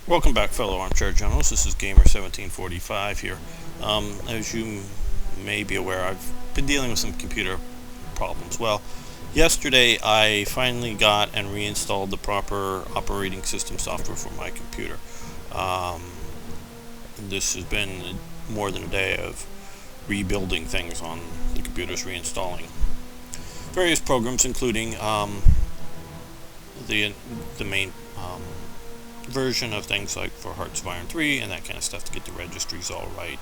Welcome back, fellow armchair generals. This is Gamer1745 here. As you may be aware, I've been dealing with some computer problems. Well, yesterday I finally got and reinstalled the proper operating system software for my computer. This has been more than a day of rebuilding things on the computers, reinstalling various programs, including the main version of things like for Hearts of Iron 3 and that kind of stuff to get the registries all right.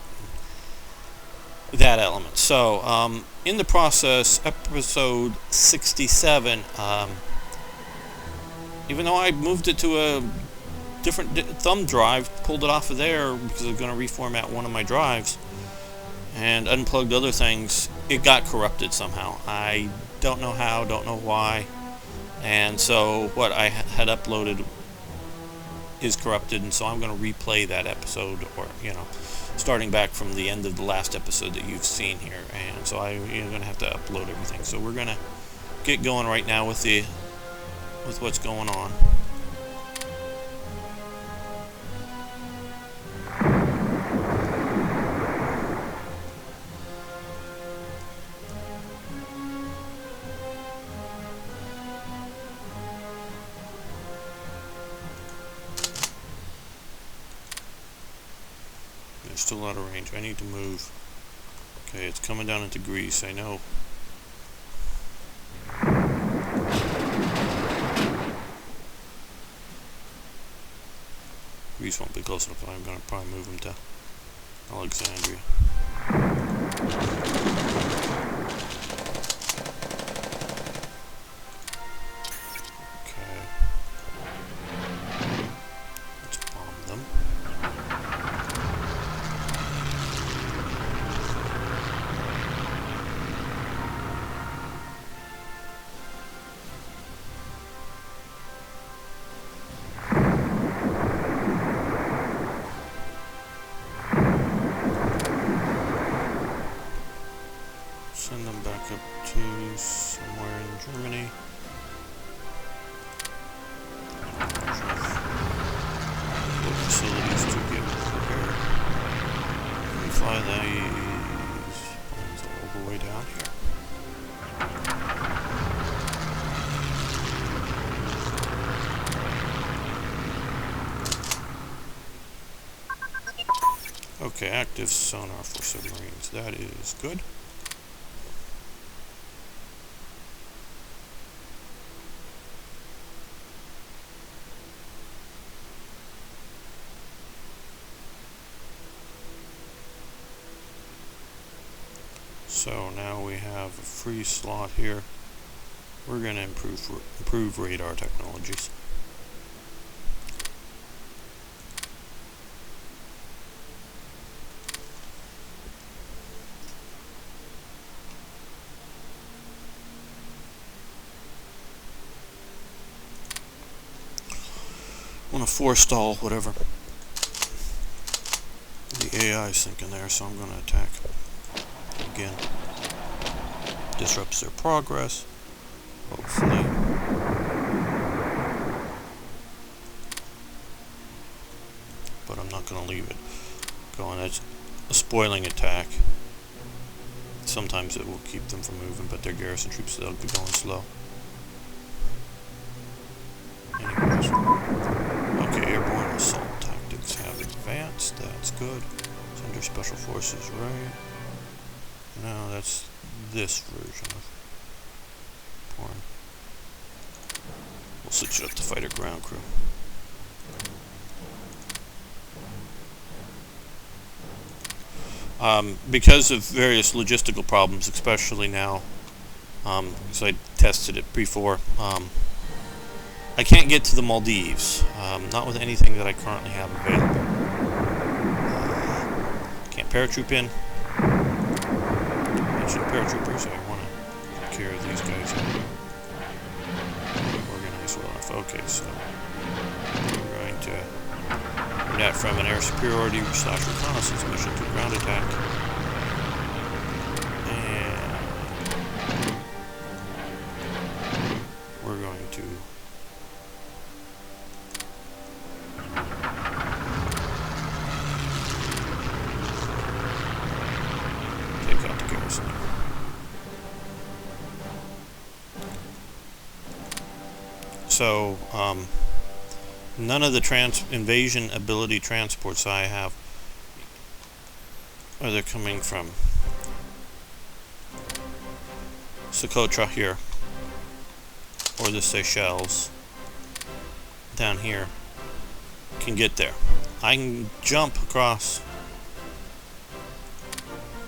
That element. So, in the process, episode 67, even though I moved it to a different thumb drive, pulled it off of there because I was going to reformat one of my drives and unplugged other things, it got corrupted somehow. I don't know how, don't know why. And so what I had uploaded is corrupted, and so I'm going to replay that episode, or starting back from the end of the last episode that you've seen here. And so I'm going to have to upload everything. So we're going to get going right now with what's going on. There's still out of range. I need to move. Okay, it's coming down into grease, I know. Grease won't be close enough, but I'm going to probably move him to Alexandria. Okay. Let's bomb them. Send them back up to somewhere in Germany. What facilities to get prepared? We fly these planes all the way down here. Okay, active sonar for submarines. That is good. So now we have a free slot here. We're going to improve radar technologies. I want to forestall whatever the AI is thinking there, so I'm going to attack. Again, disrupts their progress, hopefully. But I'm not going to leave it going. It's a spoiling attack. Sometimes it will keep them from moving, but their garrison troops, they'll be going slow. Anyways. Okay, airborne assault tactics have advanced. That's good. It's under special forces, right? No, that's this version of porn. We'll switch it up to fighter ground crew. Because of various logistical problems, especially now, because I tested it before, I can't get to the Maldives, not with anything that I currently have available. Can't paratroop in. Paratroopers, I want to take care of these guys and organize well enough. Okay, so we're going to do that from an air superiority / reconnaissance mission to ground attack. And we're going to So none of the invasion ability transports I have are they coming from Socotra here, or the Seychelles down here, can get there. I can jump across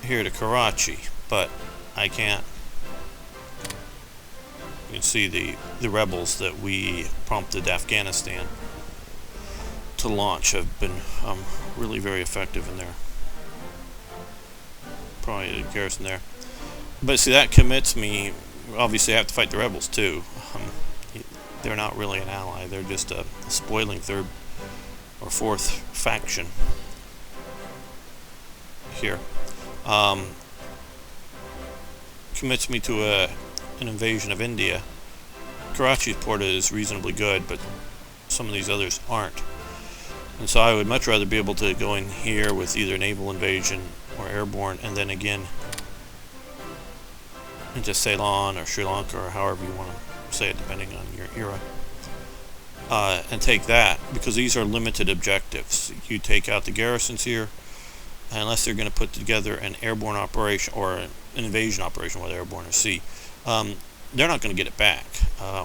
here to Karachi, but I can't. You can see the rebels that we prompted Afghanistan to launch have been really very effective in there. Probably the garrison there. But see, that commits me. Obviously, I have to fight the rebels too. They're not really an ally. They're just a spoiling third or fourth faction here. Commits me to an invasion of India. Karachi's port is reasonably good, but some of these others aren't. And so I would much rather be able to go in here with either naval invasion or airborne, and then again into Ceylon or Sri Lanka, or however you want to say it, depending on your era, and take that, because these are limited objectives. You take out the garrisons here, unless they're going to put together an airborne operation or an invasion operation, whether airborne or sea. They're not going to get it back,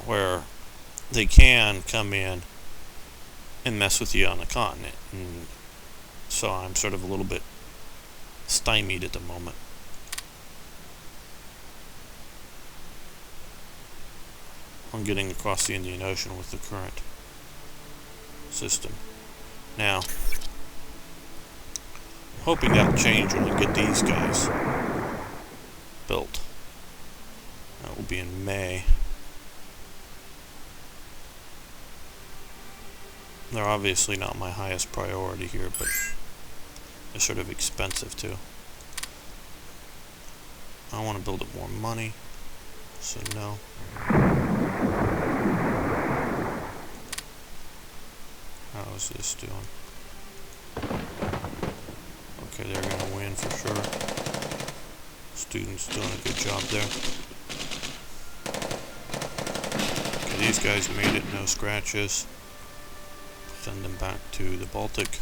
where they can come in and mess with you on the continent. And so I'm sort of a little bit stymied at the moment. On getting across the Indian Ocean with the current system. Now, I'm hoping that'll change when I get these guys built. That will be in May. They're obviously not my highest priority here, but they're sort of expensive too. I want to build up more money, so no. How is this doing? Okay, they're going to win for sure. Students doing a good job there. Okay, these guys made it, no scratches. Send them back to the Baltic.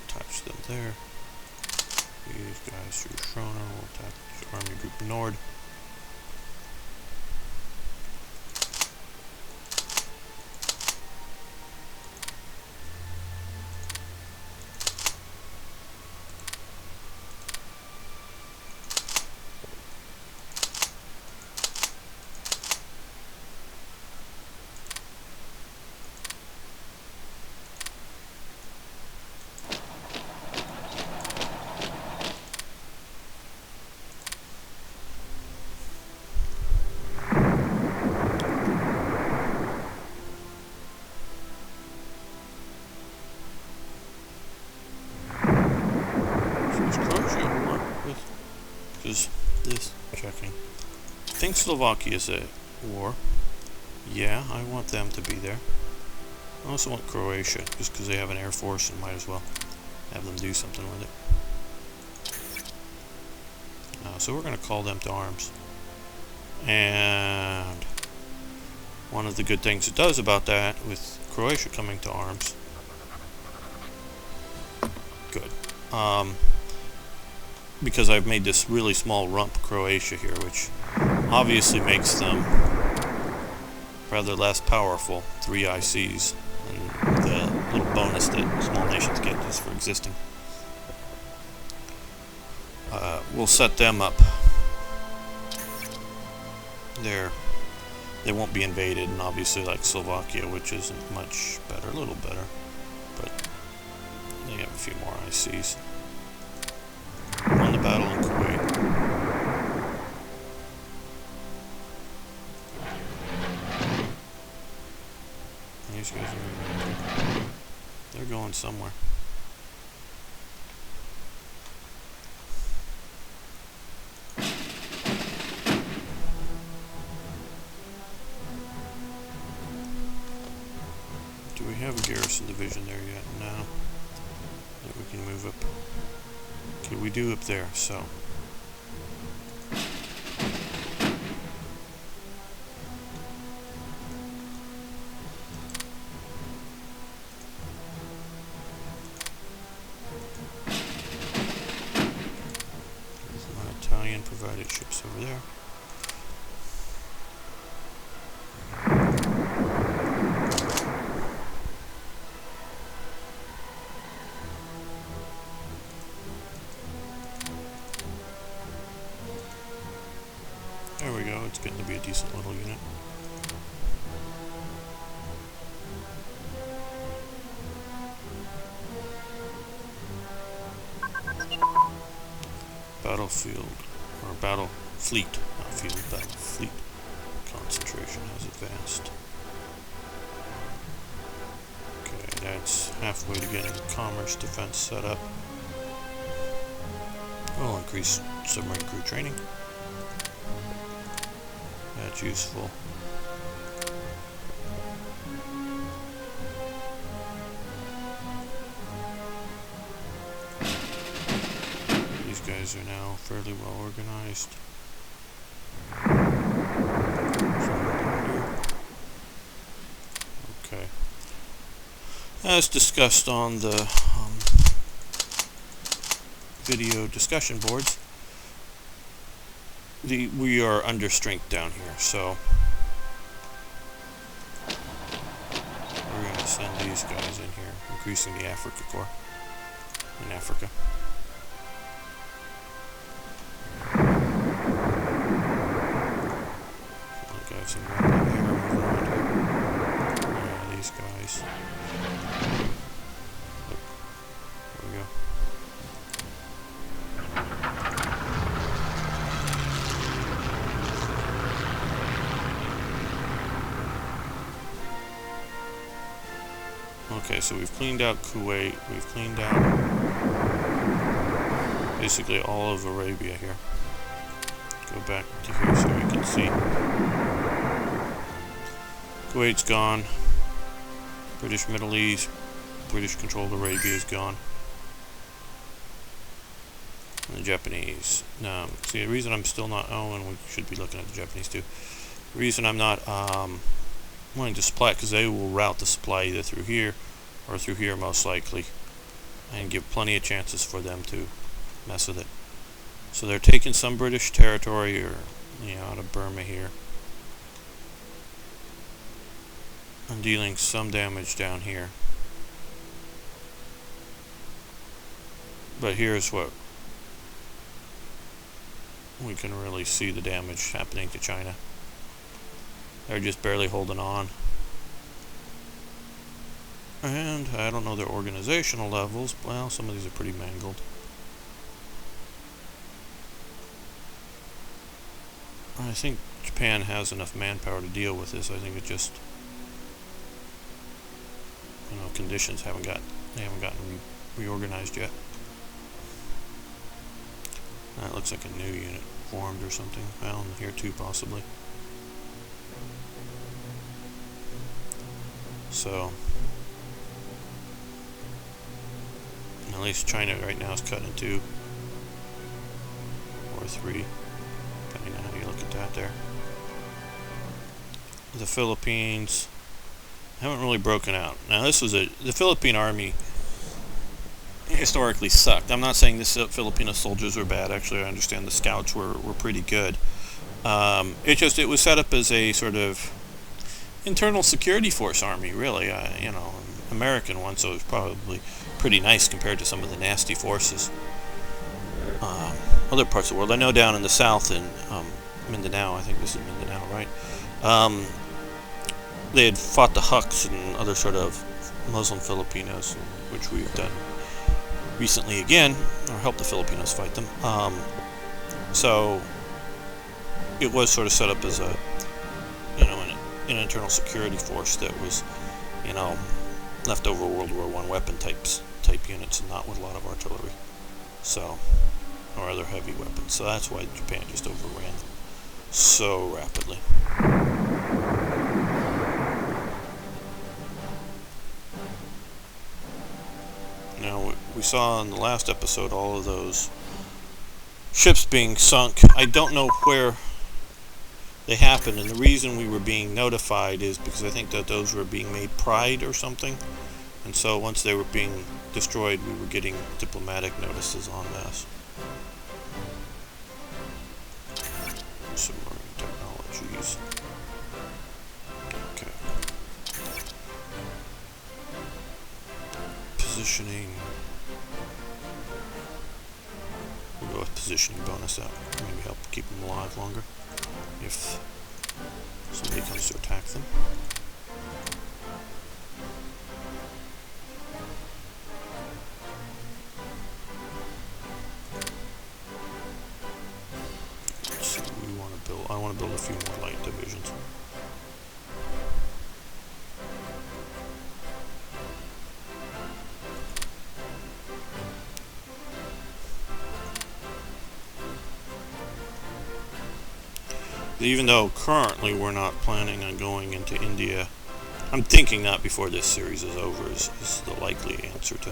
Attach them there. These guys through Schroner. We'll attach Army Group Nord. This checking. I think Slovakia is at war. Yeah, I want them to be there. I also want Croatia, just because they have an air force and might as well have them do something with it. So we're going to call them to arms. And one of the good things it does about that, with Croatia coming to arms, good. Because I've made this really small rump Croatia here, which obviously makes them rather less powerful, 3 ICs, and the little bonus that small nations get just for existing. We'll set them up there. They won't be invaded, and obviously like Slovakia, which isn't much better, a little better, but they have a few more ICs. Won the battle in Kuwait. These guys are they're going somewhere. Do we have a garrison division there yet? No. We can move up. Okay, we do up there, so. There's my Italian provided ships over there. There we go, it's getting to be a decent little unit. Battlefield, or battle fleet, not field, battle fleet concentration has advanced. Okay, that's halfway to getting commerce defense set up. We'll increase submarine crew training. That's useful. These guys are now fairly well organized. Okay. As discussed on the video discussion boards, we are under strength down here, so we're going to send these guys in here, increasing the Africa Corps in Africa. Look, I have some rapid air moving around here. Yeah, these guys. Look, there we go. Okay, so we've cleaned out Kuwait, we've cleaned out basically all of Arabia here. Go back to here so we can see. Kuwait's gone. British Middle East, British controlled Arabia is gone. And the Japanese. Now, see, the reason I'm still not, oh, and we should be looking at the Japanese too. The reason I'm not wanting to supply it, because they will route the supply either through here or through here most likely, and give plenty of chances for them to mess with it. So they're taking some British territory, or out of Burma here, and dealing some damage down here. But here's what we can really see the damage happening to China. They're just barely holding on. And I don't know their organizational levels. Well, some of these are pretty mangled. I think Japan has enough manpower to deal with this. I think it just, conditions haven't gotten reorganized yet. That looks like a new unit formed or something. Well, here too possibly. So at least China right now is cut in 2 or 3, depending on how you look at that there. The Philippines haven't really broken out. Now the Philippine army historically sucked. I'm not saying the Filipino soldiers were bad. Actually, I understand the scouts were pretty good. It was set up as a sort of internal security force army, really. American one, so it was probably pretty nice compared to some of the nasty forces other parts of the world. I know down in the south in Mindanao, I think this is Mindanao, right? They had fought the Huks and other sort of Muslim Filipinos, which we've done recently again, or helped the Filipinos fight them. So it was sort of set up as an internal security force that was, leftover World War I weapon type units, and not with a lot of artillery, or other heavy weapons. So that's why Japan just overran them so rapidly. Now we saw in the last episode all of those ships being sunk. I don't know where they happened, and the reason we were being notified is because I think that those were being made pride or something, and so once they were being destroyed, we were getting diplomatic notices on this. Submarine technologies. Okay. Positioning. We'll go with positioning bonus. That maybe help keep them alive longer if somebody comes to attack them. Let's see what we want to build. I want to build a few more light divisions. Even though currently we're not planning on going into India, I'm thinking that before this series is over is the likely answer to,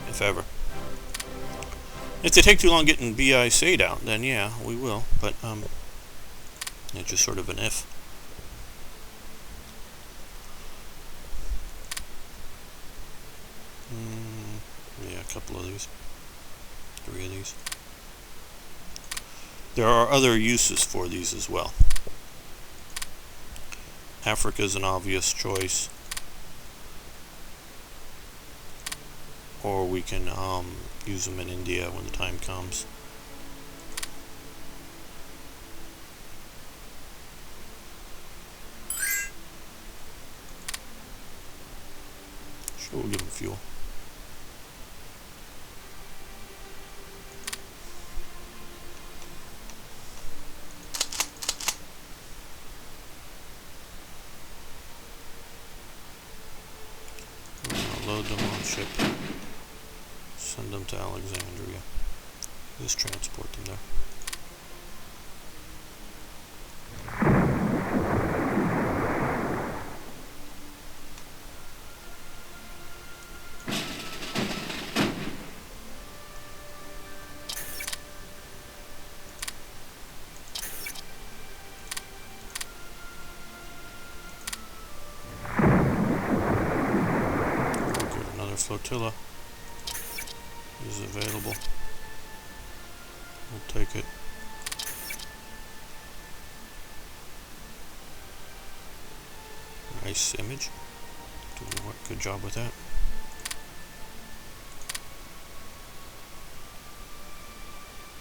if ever. If they take too long getting BIC'd out, then yeah, we will. But it's just sort of an if. Yeah, a couple of these, 3 of these. There are other uses for these as well. Africa is an obvious choice. Or we can use them in India when the time comes. Sure, we'll give them fuel. Load them on ship, send them to Alexandria, just transport them there. Flotilla is available. We'll take it. Nice image. Doing a good job with that.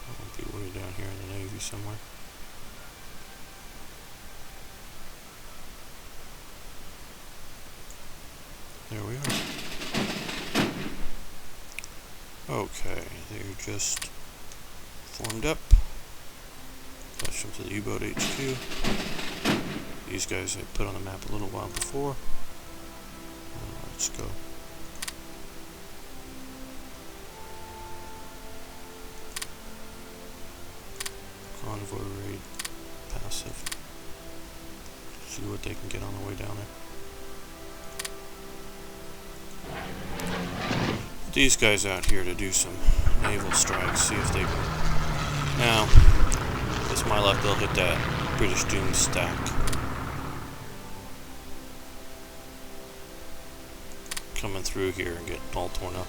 I'll be way down here in the Navy somewhere. There we are. Okay, they're just formed up. Flash them to the U-boat HQ. These guys I put on the map a little while before. Let's go. Convoy raid, passive. See what they can get on the way down there. These guys out here to do some naval strikes, see if they can. Now, it's my luck they'll hit that British Doom stack. Coming through here and get all torn up.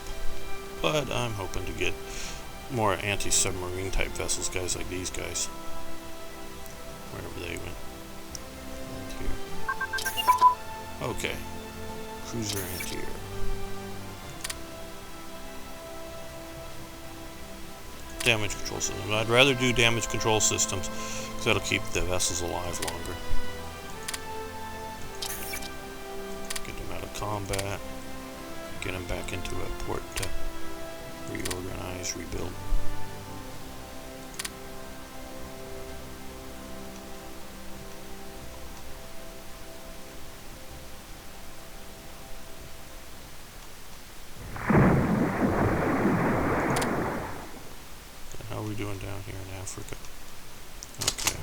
But I'm hoping to get more anti-submarine type vessels, guys like these guys. Wherever they went. And here. Okay. Cruiser anti-air. Damage control systems. I'd rather do damage control systems because that'll keep the vessels alive longer. Get them out of combat. Get them back into a port to reorganize, rebuild. How are we doing down here in Africa? Okay.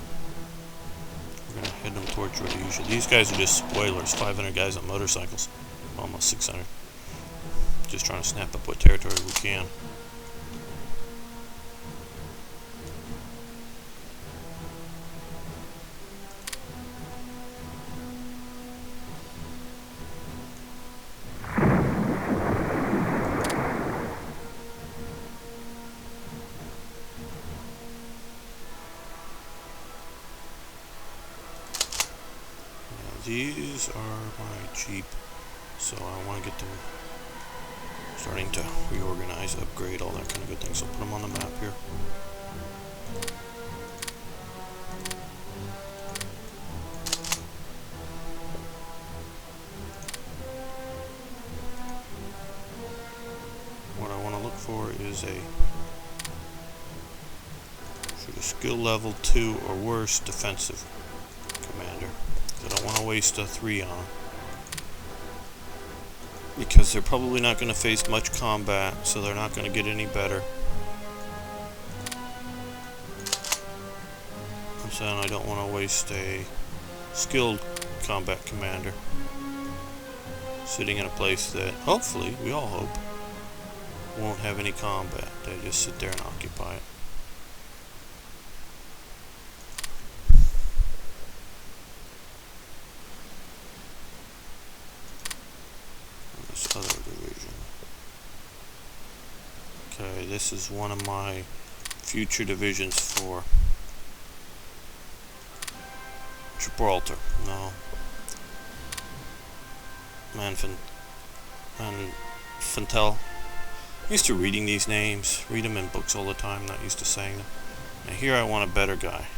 We're going to head them towards Rhodesia. These guys are just spoilers. 500 guys on motorcycles. Almost 600. just trying to snap up what territory we can. These are my Jeep, so I want to get them starting to reorganize, upgrade, all that kind of good things. So put them on the map here. What I want to look for is a skill level 2 or worse defensive commander. I don't want to waste a 3 on, because they're probably not going to face much combat, so they're not going to get any better. I'm saying I don't want to waste a skilled combat commander sitting in a place that, hopefully, we all hope, won't have any combat. They just sit there and occupy it. Other division. Okay, this is one of my future divisions for Gibraltar. No. Manfantel. I'm used to reading these names, read them in books all the time, not used to saying them. Now here I want a better guy,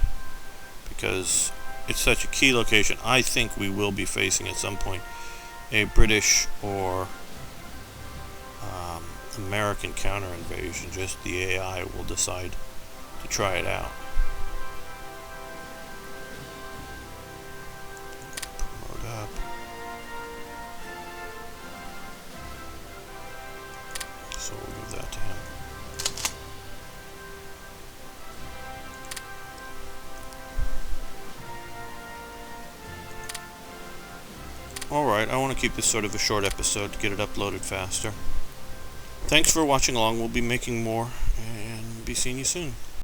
because it's such a key location. I think we will be facing at some point a British or American counter invasion. Just the AI will decide to try it out. Promote up. So we'll give that to him. Alright, I want to keep this sort of a short episode to get it uploaded faster. Thanks for watching along. We'll be making more and be seeing you soon.